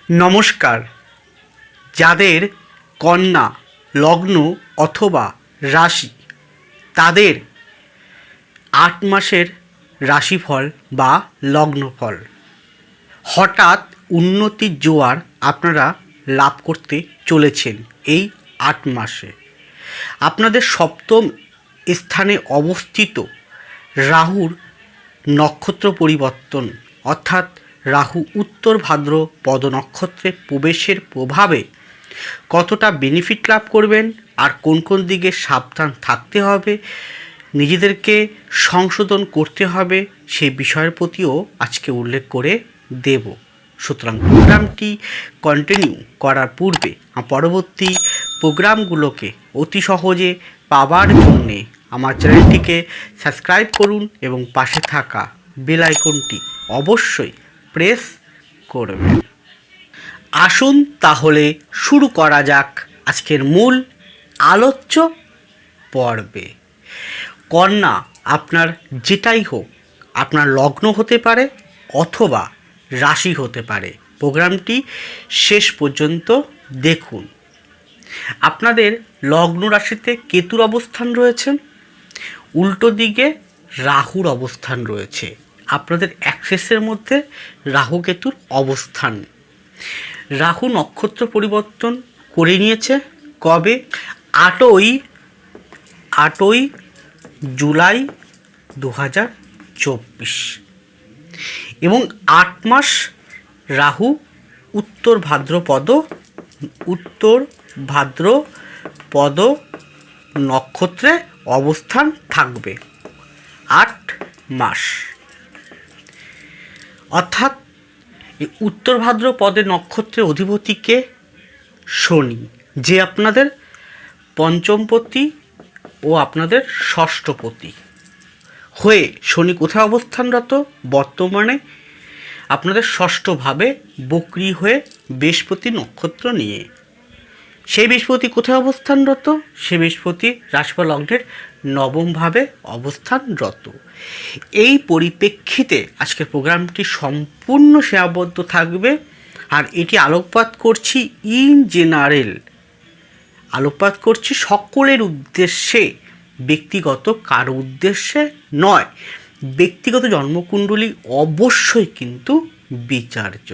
নমস্কার। যাদের কন্যা লগ্ন অথবা রাশি, তাদের ৮ মাসের রাশিফল বা লগ্নফল। হঠাৎ উন্নতির জোয়ার আপনারা লাভ করতে চলেছেন এই ৮ মাসে। আপনাদের সপ্তম স্থানে অবস্থিত রাহুর নক্ষত্র পরিবর্তন, অর্থাৎ রাহু উত্তর ভাদ্রপদ নক্ষত্রে প্রবেশের প্রভাবে কতটা বেনিফিট লাভ করবেন আর কোন কোন দিকে সাবধান থাকতে হবে, নিজেদেরকে সংশোধন করতে হবে, সেই বিষয়ের প্রতিও আজকে উল্লেখ করে দেব। সুতরাং প্রোগ্রামটি কন্টিনিউ করার পূর্বে পরবর্তী প্রোগ্রামগুলোকে অতি সহজে পাওয়ার জন্যে আমার চ্যানেলটিকে সাবস্ক্রাইব করুন এবং পাশে থাকা বেল আইকনটি অবশ্যই প্রেস করবেন। আসুন তাহলে শুরু করা যাক আজকের মূল আলোচ্য পর্বে। কন্যা, আপনার যেটাই হোক, আপনার লগ্ন হতে পারে অথবা রাশি হতে পারে, প্রোগ্রামটি শেষ পর্যন্ত দেখুন। আপনাদের লগ্ন রাশিতে কেতুর অবস্থান রয়েছে, উল্টো দিকে রাহুর অবস্থান রয়েছে। আপনাদের অ্যাক্সেসের মধ্যে রাহু কেতুর অবস্থান। রাহু নক্ষত্র পরিবর্তন করে নিয়েছে কবে? 8ই জুলাই 2024 এবং 8 মাস রাহু উত্তর ভাদ্রপদ নক্ষত্রে অবস্থান থাকবে 8 মাস। অর্থাৎ এই উত্তর ভাদ্রপদের নক্ষত্রের অধিপতিকে শনি, যে আপনাদের পঞ্চমপতি ও আপনাদের ষষ্ঠপতি হয়ে শনি কোথায় অবস্থানরত? বর্তমানে আপনাদের ষষ্ঠভাবে বক্রী হয়ে বৃহস্পতি নক্ষত্র নিয়ে। সেই বৃহস্পতি কোথায় অবস্থানরত? সে বৃহস্পতি রাশি বা লগ্নের নবমভাবে অবস্থানরত। এই পরিপ্রেক্ষিতে আজকের প্রোগ্রামটি সম্পূর্ণ সীমাবদ্ধ থাকবে, আর এটি আলোকপাত করছি ইন জেনারেল, আলোকপাত করছি সকলের উদ্দেশ্যে, ব্যক্তিগত কারো উদ্দেশ্যে নয়। ব্যক্তিগত জন্মকুণ্ডলী অবশ্যই কিন্তু বিচার্য।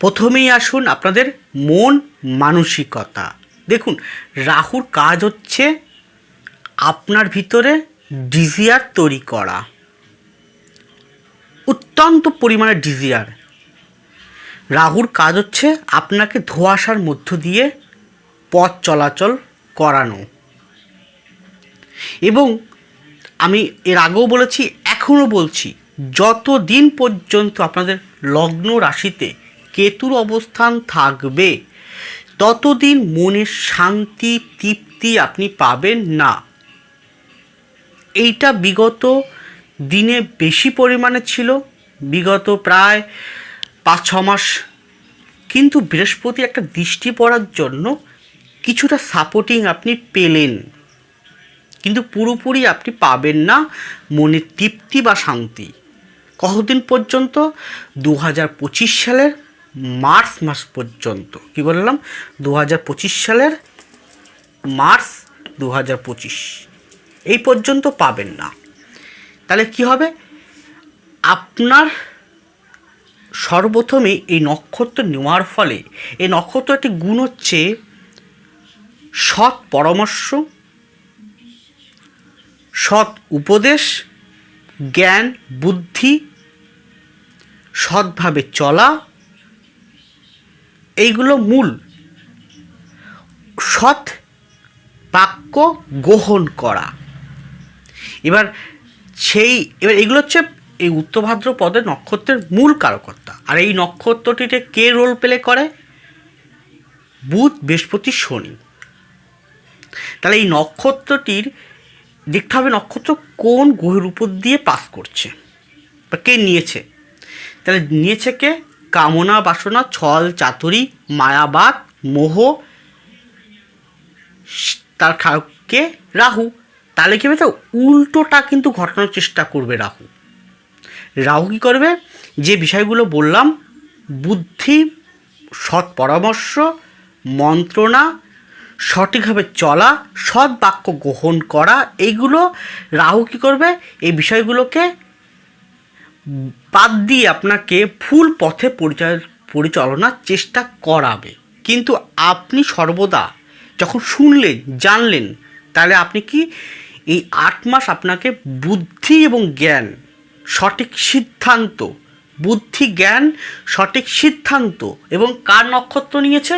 প্রথমেই আসুন আপনাদের মন মানসিকতা। দেখুন, রাহুর কাজ হচ্ছে আপনার ভিতরে ডিজিয়ার তৈরি করা, অত্যন্ত পরিমাণে ডিজিয়ার। রাহুর কাজ হচ্ছে আপনাকে ধোঁয়াশার মধ্য দিয়ে পথ চলাচল করানো। এবং আমি এর আগেও বলেছি, এখনও বলছি, যতদিন পর্যন্ত আপনাদের লগ্ন রাশিতে কেতুর অবস্থান থাকবে ততদিন মনের শান্তি তৃপ্তি আপনি পাবেন না। এইটা বিগত দিনে বেশি পরিমাণে ছিল, বিগত প্রায় 5-6 মাস। কিন্তু বৃহস্পতি একটা দৃষ্টি পড়ার জন্য কিছুটা সাপোর্টিং আপনি পেলেন, কিন্তু পুরোপুরি আপনি পাবেন না মনের তৃপ্তি বা শান্তি। কতদিন পর্যন্ত? 2025 সালের মার্চ মাস পর্যন্ত। কি বললাম? 2025 সালের মার্চ 2025 এই পর্যন্ত পাবেন না। তাহলে কি হবে? আপনার সর্বপ্রথমে এই নক্ষত্র নেওয়ার ফলে, এই নক্ষত্র একটি গুণ হচ্ছে সৎ পরামর্শ, সৎ উপদেশ, জ্ঞান বুদ্ধি, সৎভাবে চলা, এইগুলো মূল। সৎ বাক্য গ্রহণ করা। এবার এগুলো হচ্ছে এই উত্তর ভাদ্রপদের নক্ষত্রের মূল কারকর্তা। আর এই নক্ষত্রটিতে কে রোল প্লে করে? বুধ, বৃহস্পতি, শনি। তাহলে এই নক্ষত্রটির দেখতে হবে নক্ষত্র কোন গ্রহের উপর দিয়ে পাস করছে বা কে নিয়েছে। তাহলে নিয়েছে কে? কামনা বাসনা, ছল চাতুরি, মায়াবাদ, মোহ, তার কে? রাহু। তাহলে কী হবে? উল্টোটা কিন্তু ঘটানোর চেষ্টা করবে রাহু। কী করবে? যে বিষয়গুলো বললাম, বুদ্ধি সৎ পরামর্শ, মন্ত্রণা, সঠিকভাবে চলা, সৎ বাক্য গ্রহণ করা, এইগুলো রাহু কী করবে, এই বিষয়গুলোকে বাদ দিয়ে আপনাকে ভুল পথে পরিচালনার চেষ্টা করাবে। কিন্তু আপনি সর্বদা যখন শুনলেন, জানলেন, তাহলে আপনি কি এই 8 মাস আপনাকে বুদ্ধি এবং জ্ঞান, সঠিক সিদ্ধান্ত, বুদ্ধি জ্ঞান সঠিক সিদ্ধান্ত, এবং কার নক্ষত্র নিয়েছে?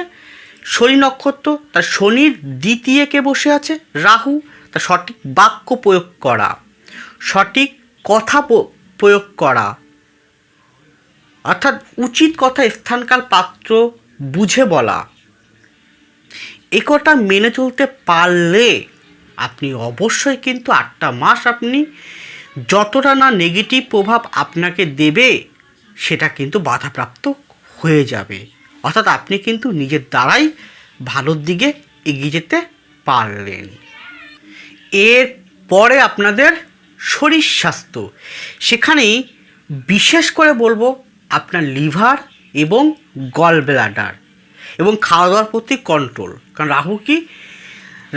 শনি নক্ষত্র। তার শনির দ্বিতীয়কে বসে আছে রাহু। তার সঠিক বাক্য প্রয়োগ করা, সঠিক কথা প্রয়োগ করা, অর্থাৎ উচিত কথা স্থানকাল পাত্র বুঝে বলা, এ কথা মেনে চলতে পারলে আপনি অবশ্যই কিন্তু 8টা মাস আপনি যতটা না নেগেটিভ প্রভাব আপনাকে দেবে সেটা কিন্তু বাধাপ্রাপ্ত হয়ে যাবে। অর্থাৎ আপনি কিন্তু নিজের দ্বারাই ভালোর দিকে এগিয়ে যেতে পারলেন। এর পরে আপনাদের শরীর স্বাস্থ্য, সেখানেই বিশেষ করে বলবো আপনার লিভার এবং গল ব্লাডার এবং খাওয়া দাওয়ার প্রতি কন্ট্রোল। কারণ রাহু কি,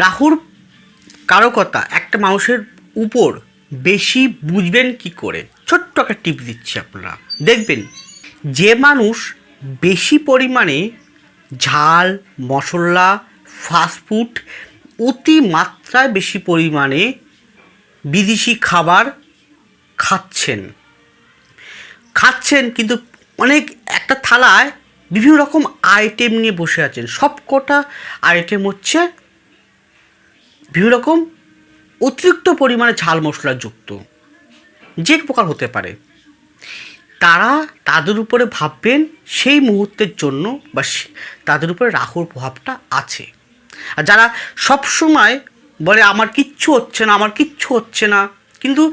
রাহুর কারকতা একটা মানুষের উপর বেশি বুঝবেন কি করে, ছোট্ট একটা টিপ দিচ্ছি। আপনারা দেখবেন যে মানুষ বেশি পরিমাণে ঝাল, মশলা, ফাস্টফুড, অতি মাত্রায় বেশি পরিমাণে বিদেশি খাবার খাচ্ছেন কিন্তু অনেক একটা থালায় বিভিন্ন রকম আইটেম নিয়ে বসে আছেন, সবকটা আইটেম হচ্ছে বিভিন্ন রকম অতিরিক্ত পরিমাণে ঝাল মশলাযুক্ত, যে প্রকার হতে পারে, তাদের উপরে ভাববেন সেই মুহূর্তের জন্য বা তাদের উপরে রাহুর প্রভাবটা আছে। আর যারা সবসময় বলে আমার কিচ্ছু হচ্ছে না, কিন্তু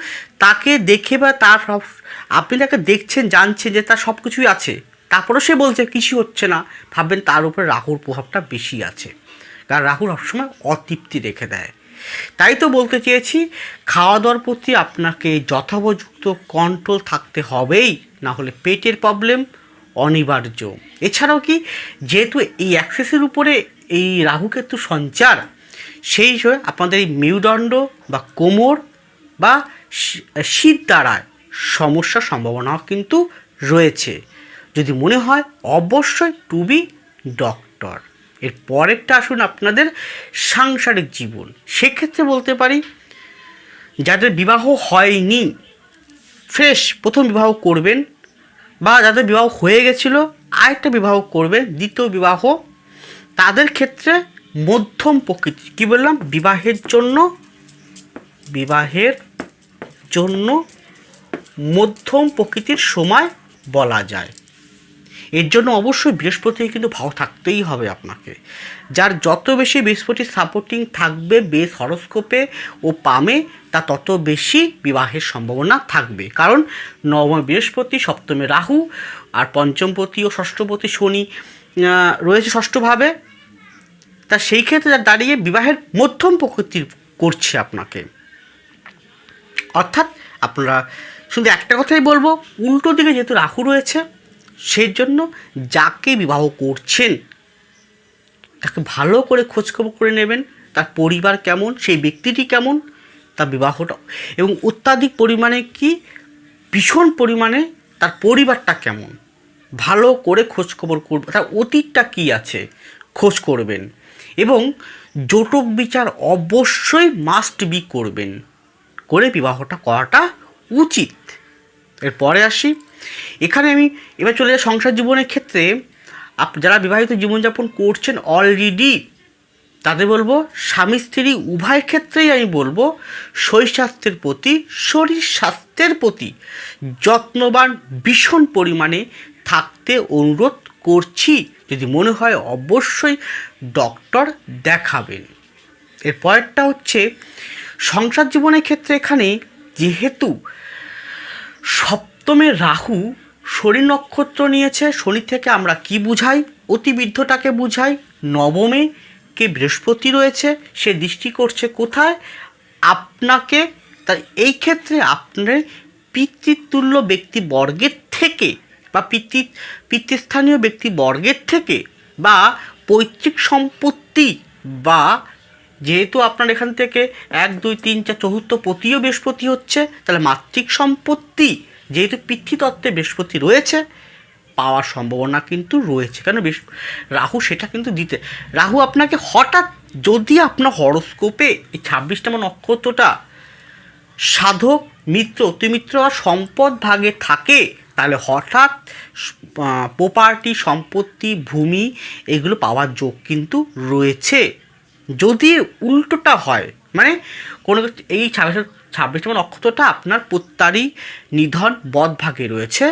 তাকে দেখে বা আপনি তাকে দেখছেন, জানছেন যে তার সব কিছুই আছে, তারপরেও সে বলছে কিছু হচ্ছে না, ভাববেন তার উপরে রাহুর প্রভাবটা বেশি আছে। কারণ রাহু সবসময় অতৃপ্তি রেখে দেয়। তাই তো বলতে চেয়েছি, খাওয়া দাওয়ার প্রতি আপনাকে যথোপযুক্ত কন্ট্রোল থাকতে হবেই, না হলে পেটের প্রবলেম অনিবার্য। এছাড়াও কি, যেহেতু এই অ্যাক্সেসের উপরে এই রাহুকেতু সঞ্চার, সেই হিসেবে আপনাদের এই মেরুদণ্ড বা কোমর বা শীত দ্বারায় সমস্যার সম্ভাবনাও কিন্তু রয়েছে। যদি মনে হয় অবশ্যই টু বি ডক্টর। এর পরেরটা আসুন আপনাদের সাংসারিক জীবন। সেক্ষেত্রে বলতে পারি, যাদের বিবাহ হয়নি, ফ্রেশ প্রথম বিবাহ করবেন, বা যাদের বিবাহ হয়ে গেছিলো আরেকটা বিবাহ করবেন, দ্বিতীয় বিবাহ, তাদের ক্ষেত্রে মধ্যম প্রকৃতি, কী বললাম, বিবাহের জন্য মধ্যম প্রকৃতির সময় বলা যায়। এর জন্য অবশ্যই বৃহস্পতি কিন্তু ভালো থাকতেই হবে আপনাকে। যার যত বেশি বৃহস্পতি সাপোর্টিং থাকবে বেশ হরস্কোপে ও পামে, তা তত বেশি বিবাহের সম্ভাবনা থাকবে। কারণ নবমে বৃহস্পতি, সপ্তমে রাহু, আর পঞ্চমপতি ও ষষ্ঠপতি শনি রয়েছে ষষ্ঠভাবে। তা সেই ক্ষেত্রে দাঁড়িয়ে বিবাহের মধ্যম প্রকৃতির করছে আপনাকে। অর্থাৎ আপনারা শুধু একটা কথাই বলবো, উল্টো দিকে যেহেতু রাহু রয়েছে, সেই জন্য যাকে বিবাহ করছেন তাকে ভালো করে খোঁজখবর করে নেবেন, তার পরিবার কেমন, সেই ব্যক্তিটি কেমন, তার বিবাহটা, এবং অত্যাধিক পরিমাণে কি ভীষণ পরিমাণে তার পরিবারটা কেমন, ভালো করে খোঁজখবর করবেন, তার অতীতটা কী আছে খোঁজ করবেন, এবং জটক বিচার অবশ্যই মাস্ট বি করবেন, করে বিবাহটা করাটা উচিত। এরপরে আসি, এখানে আমি এবার চলে যাই সংসার জীবনের ক্ষেত্রে। যারা বিবাহিত জীবনযাপন করছেন অলরেডি, তাদের বলবো স্বামী স্ত্রী উভয় ক্ষেত্রেই আমি বলবো শরীর স্বাস্থ্যের প্রতি যত্নবান ভীষণ পরিমাণে থাকতে অনুরোধ করছি। যদি মনে হয় অবশ্যই ডক্টর দেখাবেন। এর পরেরটা হচ্ছে সংসার জীবনের ক্ষেত্রে, এখানে যেহেতু সপ্তমে রাহু শনি নক্ষত্র নিয়েছে, শনি থেকে আমরা কি বুঝাই, অতিবৃদ্ধটাকে বুঝাই। নবমে কে বৃহস্পতি রয়েছে, সে দৃষ্টি করছে কোথায়, আপনাকে। তাই এই ক্ষেত্রে আপনার পিতৃতুল্য ব্যক্তিবর্গের থেকে বা পিতৃস্থানীয় ব্যক্তিবর্গের থেকে বা পৈতৃক সম্পত্তি, বা যেহেতু আপনার এখান থেকে 1 2 3 4 চতুর্থ পতিও বৃহস্পতি হচ্ছে, তাহলে মাতৃক সম্পত্তি যেহেতু পিতৃতত্ত্বে বৃহস্পতি রয়েছে, পাওয়ার সম্ভাবনা কিন্তু রয়েছে। কেন রাহু সেটা কিন্তু রাহু আপনাকে হঠাৎ, যদি আপনার হরস্কোপে এই 26তম নক্ষত্রটা সাধক, মিত্র, অতিমিত্র আর সম্পদ ভাগে থাকে, তাহলে হঠাৎ প্রপার্টি, সম্পত্তি, ভূমি এগুলো পাওয়ার যোগ কিন্তু রয়েছে। যদি উল্টোটা হয়, মানে কোনো এই 26তম নক্ষত্রটা আপনার প্রত্যারী, নিধন, বদ ভাগে রয়েছে,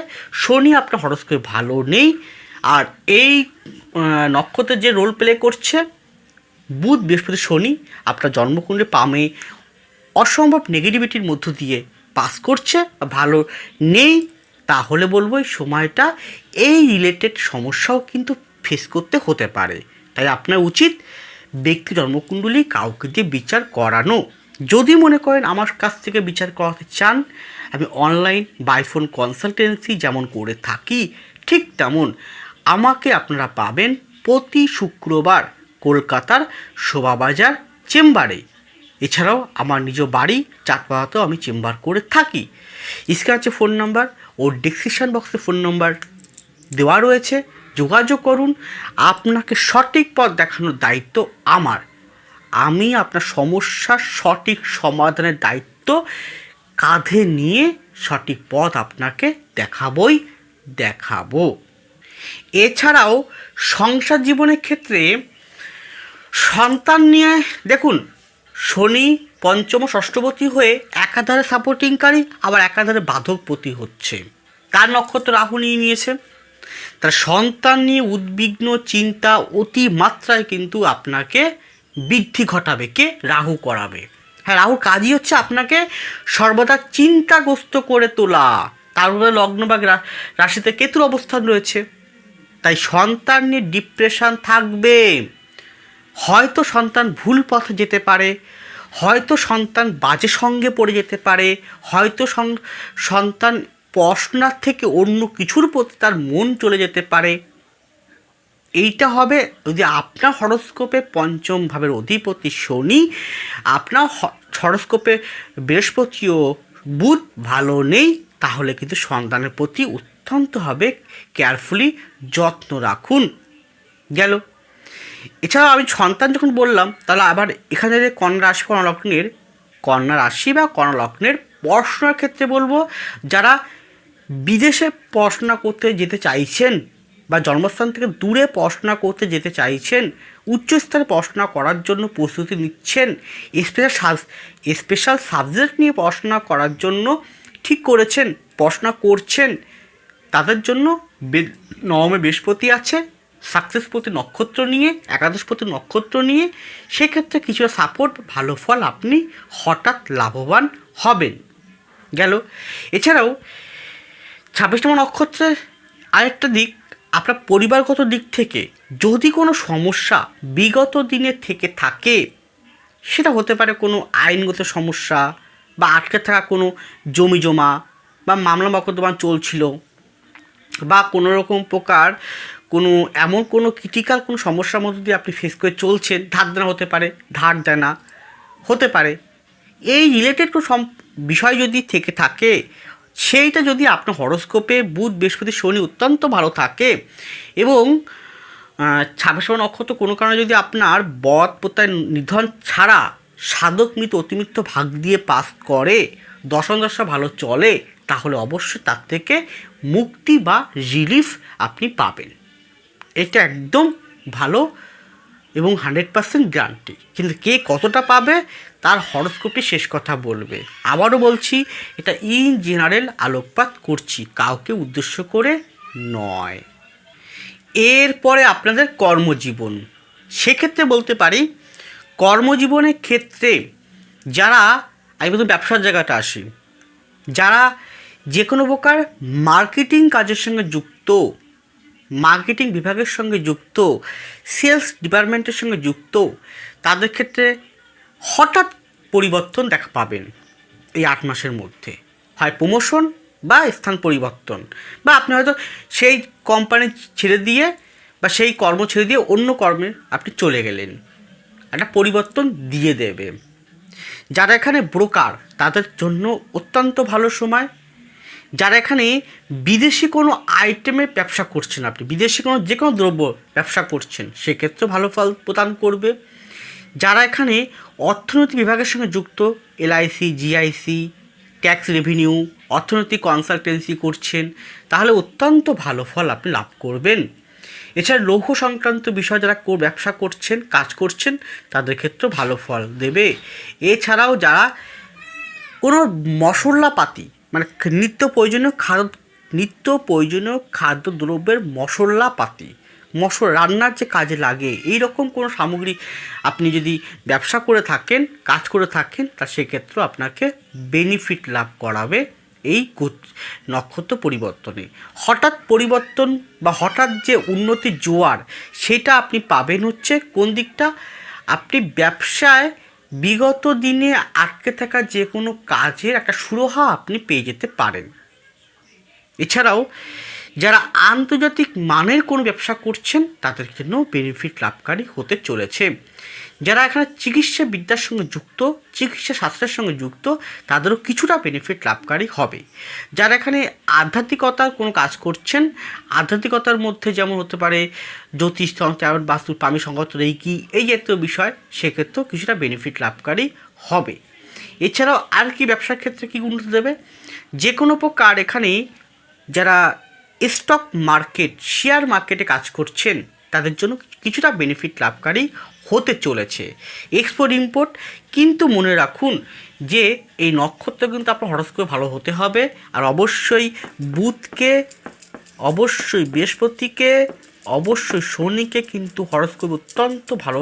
শনি আপনার হরস্কোপে ভালো নেই, আর এই নক্ষত্রে যে রোল প্লে করছে বুধ, বৃহস্পতি, শনি আপনার জন্মকুণ্ডে পামে অসম্ভব নেগেটিভিটির মধ্য দিয়ে পাস করছে, ভালো নেই, তাহলে বলবো এই সময়টা এই রিলেটেড সমস্যাও কিন্তু ফেস করতে হতে পারে। তাই আপনার উচিত ব্যক্তি জন্মকুণ্ডলী কাউকে দিয়ে বিচার করানো। যদি মনে করেন আমার কাছ থেকে বিচার করাতে চান, আমি অনলাইন বাই ফোন কনসালটেন্সি যেমন করে থাকি, ঠিক তেমন আমাকে আপনারা পাবেন প্রতি শুক্রবার কলকাতার শোভাবাজার চেম্বারে। এছাড়াও আমার নিজ বাড়ি চাঁদপাড়াতেও আমি চেম্বার করে থাকি। স্ক্রিনে আছে ফোন নাম্বার ও ডেসক্রিপশন বক্সে ফোন নাম্বার দেওয়া রয়েছে, যোগাযোগ করুন। আপনাকে সঠিক পথ দেখানোর দায়িত্ব আমার। আমি আপনার সমস্যার সঠিক সমাধানের দায়িত্ব কাঁধে নিয়ে সঠিক পথ আপনাকে দেখাবো। এছাড়াও সংসার জীবনের ক্ষেত্রে সন্তান নিয়ে দেখুন, শনি পঞ্চম ষষ্ঠপতি হয়ে একাধারে সাপোর্টিংকারী, আবার একাধারে বাধকপতি হচ্ছে, তার নক্ষত্র রাহু নিয়েছে। তার সন্তান নিয়ে উদ্বিগ্ন চিন্তা অতিমাত্রায় কিন্তু আপনাকে বৃদ্ধি ঘটাবে, কে? রাহু করাবে। হ্যাঁ, রাহুর কাজই হচ্ছে আপনাকে সর্বদা চিন্তাগ্রস্ত করে তোলা। তার উপরে লগ্ন বা রাশিতে কেতুর অবস্থান রয়েছে, তাই সন্তান নিয়ে ডিপ্রেশন থাকবে। হয়তো সন্তান ভুল পথে যেতে পারে, হয়তো সন্তান বাজে সঙ্গে পড়ে যেতে পারে, হয়তো সন্তান পড়াশোনার থেকে অন্য কিছুর প্রতি তার মন চলে যেতে পারে। এইটা হবে যদি আপনার হরস্কোপে পঞ্চম ভাবের অধিপতি শনি, আপনার হরস্কোপে বৃহস্পতি ও বুধ ভালো নেই, তাহলে কিন্তু সন্তানের প্রতি অত্যন্তভাবে কেয়ারফুলি যত্ন রাখুন। গেল। এছাড়াও আমি সন্তান যখন বললাম, তাহলে আবার এখানে যে কন্যা রাশি, কন্যা রাশি বা কন্যা লগ্নের পড়াশোনার ক্ষেত্রে বলবো, যারা বিদেশে পড়াশোনা করতে যেতে চাইছেন বা জন্মস্থান থেকে দূরে পড়াশোনা করতে যেতে চাইছেন, উচ্চস্তরে পড়াশোনা করার জন্য প্রস্তুতি নিচ্ছেন, স্পেশাল সাবজেক্ট নিয়ে পড়াশোনা করার জন্য ঠিক করেছেন, পড়াশোনা করছেন, তাদের জন্য নবমে বৃহস্পতি আছে, সাকসেসপতি নক্ষত্র নিয়ে, একাদশপতি নক্ষত্র নিয়ে, সেক্ষেত্রে কিছুটা সাপোর্ট, ভালো ফল আপনি হঠাৎ লাভবান হবেন। গেল। এছাড়াও 26তম নক্ষত্রের আরেকটা দিক, আপনার পরিবারগত দিক থেকে যদি কোনো সমস্যা বিগত দিনে থেকে থাকে, সেটা হতে পারে কোনো আইনগত সমস্যা বা আটকে থাকা কোনো জমি জমা বা মামলা মোকদ্দমা চলছিল, বা কোনো রকম প্রকার কোনো এমন কোনো ক্রিটিক্যাল কোনো সমস্যার মধ্যে দিয়ে আপনি ফেস করে চলছেন, ধার দেনা হতে পারে, ধার দেনা হতে পারে, এই রিলেটেড কোনো বিষয় যদি থেকে থাকে, সেইটা যদি আপনার হরস্কোপে বুধ, বৃহস্পতি, শনি অত্যন্ত ভালো থাকে এবং 26 নক্ষত্র কোনো কারণে যদি আপনার বদ প্রত্যয় নিধন ছাড়া সাধক, মৃত, অতিমিত্র ভাগ দিয়ে পাস করে, দশম দশা ভালো চলে, তাহলে অবশ্যই তার থেকে মুক্তি বা রিলিফ আপনি পাবেন। এটা একদম ভালো এবং 100% গ্যারান্টি। কিন্তু কে কতটা পাবে তার হরস্কোপটি শেষ কথা বলবে। আবারও বলছি, এটা ইন জেনারেল আলোকপাত করছি, কাউকে উদ্দেশ্য করে নয়। এরপরে আপনাদের কর্মজীবন, সেক্ষেত্রে বলতে পারি কর্মজীবনের ক্ষেত্রে যারা, আমি প্রথম ব্যবসার জায়গাটা আসি, যারা যে কোনো প্রকার মার্কেটিং কাজের সঙ্গে যুক্ত, মার্কেটিং বিভাগের সঙ্গে যুক্ত, সেলস ডিপার্টমেন্টের সঙ্গে যুক্ত, তাদের ক্ষেত্রে হঠাৎ পরিবর্তন দেখা পাবেন এই 8 মাসের মধ্যে। হয় প্রমোশন, বা স্থান পরিবর্তন, বা আপনি হয়তো সেই কোম্পানি ছেড়ে দিয়ে বা সেই কর্ম ছেড়ে দিয়ে অন্য কর্মে আপনি চলে গেলেন, একটা পরিবর্তন দিয়ে দেবে। যারা এখানে ব্রোকার তাদের জন্য অত্যন্ত ভালো সময়। যারা এখানে বিদেশি কোনো আইটেমের ব্যবসা করছেন, আপনি বিদেশি কোনো যে কোনো দ্রব্য ব্যবসা করছেন, সেক্ষেত্রে ভালো ফল প্রদান করবে। যারা এখানে অর্থনৈতিক বিভাগের সঙ্গে যুক্ত, এলআইসি, জিআইসি, ট্যাক্স রেভিনিউ, অর্থনৈতিক কনসালটেন্সি করছেন, তাহলে অত্যন্ত ভালো ফল আপনি লাভ করবেন। এছাড়া লৌহ সংক্রান্ত বিষয় যারা ব্যবসা করছেন, কাজ করছেন, তাদের ক্ষেত্রেও ভালো ফল দেবে। এছাড়াও যারা কোনো মশলাপাতি মানে নিত্য প্রয়োজনীয় খাদ্যদ্রব্যের মশলাপাতি, রান্নার যে কাজে লাগে এই রকম কোনো সামগ্রী আপনি যদি ব্যবসা করে থাকেন, কাজ করে থাকেন, তা সেক্ষেত্রেও আপনাকে বেনিফিট লাভ করাবে এই নক্ষত্র পরিবর্তনে। হঠাৎ পরিবর্তন বা হঠাৎ যে উন্নতির জোয়ার, সেটা আপনি পাবেন হচ্ছে কোন দিকটা? আপনি ব্যবসায় বিগত দিনে আটকে থাকা যে কোনো কাজের একটা সুরাহা আপনি পেয়ে যেতে পারেন। এছাড়াও যারা আন্তর্জাতিক মানের কোনো ব্যবসা করছেন, তাদের জন্য বেনিফিট লাভকারী হতে চলেছে। যারা এখানে চিকিৎসা বিদ্যার সঙ্গে যুক্ত, চিকিৎসা শাস্ত্রের সঙ্গে যুক্ত, তাদেরও কিছুটা বেনিফিট লাভকারী হবে। যারা এখানে আধ্যাত্মিকতার কোনো কাজ করছেন, আধ্যাত্মিকতার মধ্যে যেমন হতে পারে জ্যোতিষ, বাস্তু, পামি সংগত, রেকি, এই জাতীয় বিষয়, সেক্ষেত্রেও কিছুটা বেনিফিট লাভকারী হবে। এছাড়াও আর কি ব্যবসার ক্ষেত্রে কী উন্নতি দেবে? যে কোনো প্রকার এখানে যারা স্টক মার্কেট, শেয়ার মার্কেটে কাজ করছেন, তাদের জন্য কিছুটা বেনিফিট লাভকারী হতে চলেছে। এক্সপোর্ট ইম্পোর্ট, কিন্তু মনে রাখুন যে এই নক্ষত্র কিন্তু আপনার হরস্কোপে ভালো হতে হবে। আর অবশ্যই বুধকে, অবশ্যই বৃহস্পতিকে, অবশ্যই শনিকে কিন্তু হরস্কোপে অত্যন্ত ভালো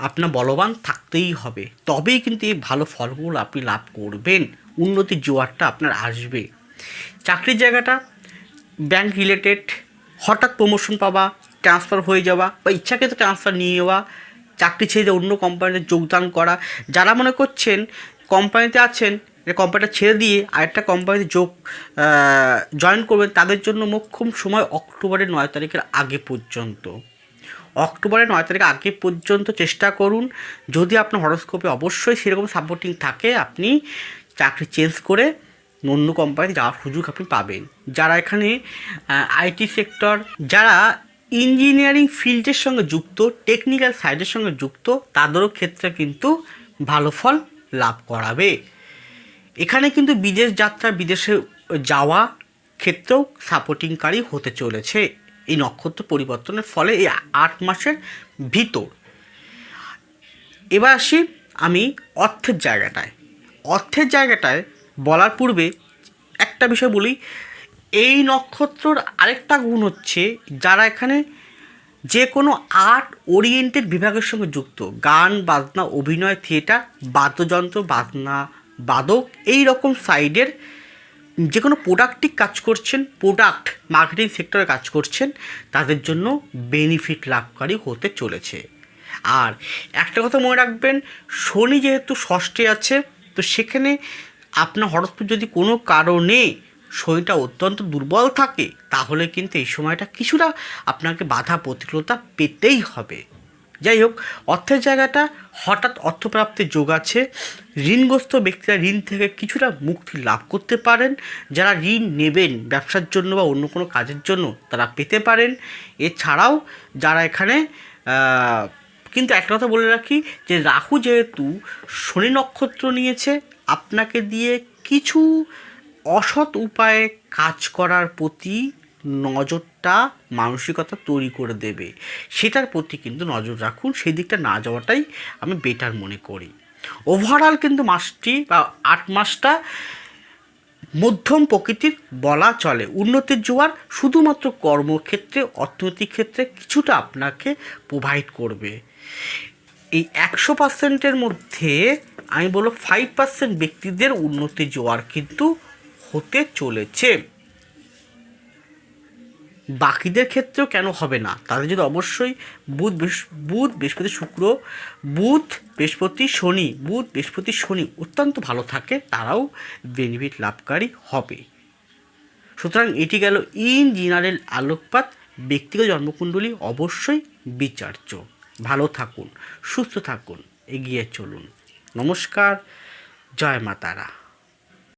আপনার বলবান থাকতেই হবে, তবেই কিন্তু এই ভালো ফলগুলো আপনি লাভ করবেন, উন্নতির জোয়ারটা আপনার আসবে। চাকরির জায়গাটা ব্যাংক রিলেটেড, হঠাৎ প্রমোশন পাওয়া, ট্রান্সফার হয়ে যাওয়া বা ইচ্ছাকৃত ট্রান্সফার নিয়ে যাওয়া, চাকরি ছেড়ে অন্য কোম্পানিতে যোগদান করা। যারা মনে করছেন কোম্পানিতে আছেন, কোম্পানিটা ছেড়ে দিয়ে আরেকটা কোম্পানিতে জয়েন করবেন, তাদের জন্য মোক্ষম সময় অক্টোবরের 9 তারিখের আগে পর্যন্ত। অক্টোবরের 9 তারিখ আগে পর্যন্ত চেষ্টা করুন। যদি আপনার হরস্কোপে অবশ্যই সেরকম সাপোর্টিং থাকে, আপনি চাকরি চেঞ্জ করে অন্য কোম্পানিতে যাওয়ার সুযোগ আপনি পাবেন। যারা এখানে আইটি সেক্টর, যারা ইঞ্জিনিয়ারিং ফিল্ডের সঙ্গে যুক্ত, টেকনিক্যাল সাইডের সঙ্গে যুক্ত, তাদেরও ক্ষেত্রে কিন্তু ভালো ফল লাভ করাবে। এখানে কিন্তু বিদেশ যাত্রা, বিদেশে যাওয়া ক্ষেত্রেও সাপোর্টিংকারী হতে চলেছে এই নক্ষত্র পরিবর্তনের ফলে এই 8 মাসের ভিতর। এবার আসি আমি অর্থের জায়গাটায় বলার পূর্বে একটা বিষয় বলি। এই নক্ষত্রর আরেকটা গুণ হচ্ছে, যারা এখানে যে কোনো আর্ট ওরিয়েন্টেড বিভাগের সঙ্গে যুক্ত, গান বাজনা, অভিনয়, থিয়েটার, বাদ্যযন্ত্র, বাজনা, বাদক, এই রকম সাইডের যে কোনো প্রোডাক্টিভ কাজ করছেন, প্রোডাক্ট মার্কেটিং সেক্টরে কাজ করছেন, তাদের জন্য বেনিফিট লাভকারী হতে চলেছে। আর একটা কথা মনে রাখবেন, শনি যেহেতু ষষ্ঠে আছে, তো সেখানে আপনার হরস্কোপ যদি কোনো কারণে শরীরটা অত্যন্ত দুর্বল থাকে, তাহলে কিন্তু এই সময়টা কিছুটা আপনাকে বাধা প্রতিকূলতা পেতেই হবে। যাই হোক, অর্থের জায়গাটা হঠাৎ অর্থপ্রাপ্তির যোগ আছে। ঋণগ্রস্ত ব্যক্তিরা ঋণ থেকে কিছুটা মুক্তি লাভ করতে পারেন। যারা ঋণ নেবেন ব্যবসার জন্য বা অন্য কোনো কাজের জন্য, তারা পেতে পারেন। এছাড়াও যারা এখানে কিন্তু একটা কথা বলে রাখি যে রাহু যেহেতু শনি নক্ষত্র নিয়েছে, আপনাকে দিয়ে কিছু অসৎ উপায়ে কাজ করার প্রতি নজরটা, মানসিকতা তৈরি করে দেবে, সেটার প্রতি কিন্তু নজর রাখুন। সেই দিকটা না যাওয়াটাই আমি বেটার মনে করি। ওভারঅল কিন্তু মাসটি বা 8 মাসটা মধ্যম প্রকৃতির বলা চলে। উন্নতির জোয়ার শুধুমাত্র কর্মক্ষেত্রে, অর্থনৈতিক ক্ষেত্রে কিছুটা আপনাকে প্রোভাইড করবে। এই 100%-এর মধ্যে আমি বলব 5% ব্যক্তিদের উন্নতির জোয়ার কিন্তু হতে চলেছে। বাকিদের ক্ষেত্রেও কেন হবে না? তাদের যদি অবশ্যই বুধ বৃহস্পতি শুক্র, বুধ বৃহস্পতি শনি, বুধ বৃহস্পতি শনি অত্যন্ত ভালো থাকে, তারাও বেনিফিট লাভকারী হবে। সুতরাং এটি গেল ইন জেনারেল আলোকপাত। ব্যক্তিগত জন্মকুণ্ডলী অবশ্যই বিচার্য। ভালো থাকুন, সুস্থ থাকুন, এগিয়ে চলুন। নমস্কার, জয় মা তারা।